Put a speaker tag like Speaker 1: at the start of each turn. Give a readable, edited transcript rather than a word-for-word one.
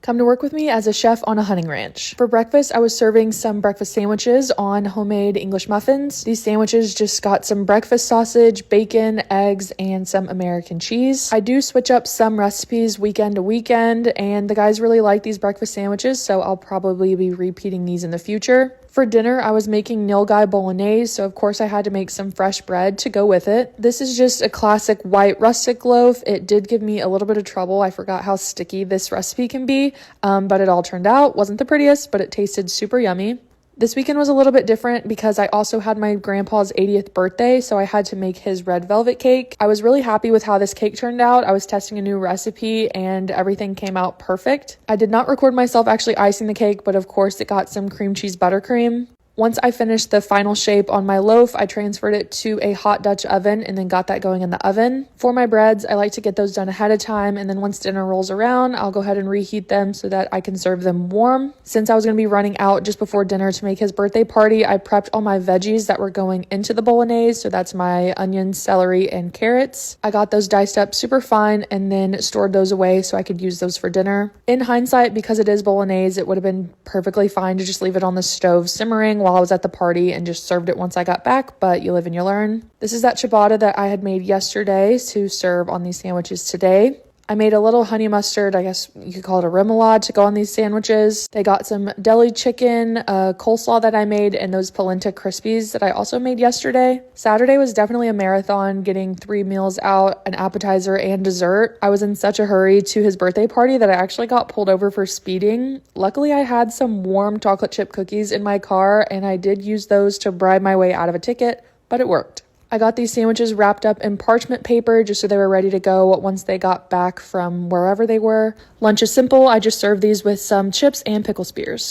Speaker 1: Come to work with me as a chef on a hunting ranch. For breakfast, I was serving some breakfast sandwiches on homemade English muffins. These sandwiches just got some breakfast sausage, bacon, eggs, and some American cheese. I do switch up some recipes weekend to weekend, and the guys really like these breakfast sandwiches, so I'll probably be repeating these in the future. For dinner, I was making nilgai bolognese, so of course I had to make some fresh bread to go with it. This is just a classic white rustic loaf. It did give me a little bit of trouble. I forgot how sticky this recipe can be, but it all turned out. Wasn't the prettiest, but it tasted super yummy. This weekend was a little bit different because I also had my grandpa's 80th birthday, so I had to make his red velvet cake. I was really happy with how this cake turned out. I was testing a new recipe and everything came out perfect. I did not record myself actually icing the cake, but of course it got some cream cheese buttercream. Once I finished the final shape on my loaf, I transferred it to a hot Dutch oven and then got that going in the oven. For my breads, I like to get those done ahead of time, and then once dinner rolls around, I'll go ahead and reheat them so that I can serve them warm. Since I was going to be running out just before dinner to make his birthday party, I prepped all my veggies that were going into the bolognese, so that's my onions, celery, and carrots. I got those diced up super fine and then stored those away so I could use those for dinner. In hindsight, because it is bolognese, it would have been perfectly fine to just leave it on the stove simmering while I was at the party and just served it once I got back, but you live and you learn. This is that ciabatta that I had made yesterday to serve on these sandwiches today. I made a little honey mustard, I guess you could call it a remoulade, to go on these sandwiches. They got some deli chicken, coleslaw that I made, and those polenta crispies that I also made yesterday. Saturday was definitely a marathon, getting 3 meals out, an appetizer, and dessert. I was in such a hurry to his birthday party that I actually got pulled over for speeding. Luckily, I had some warm chocolate chip cookies in my car, and I did use those to bribe my way out of a ticket, but it worked. I got these sandwiches wrapped up in parchment paper just so they were ready to go once they got back from wherever they were. Lunch is simple. I just served these with some chips and pickle spears.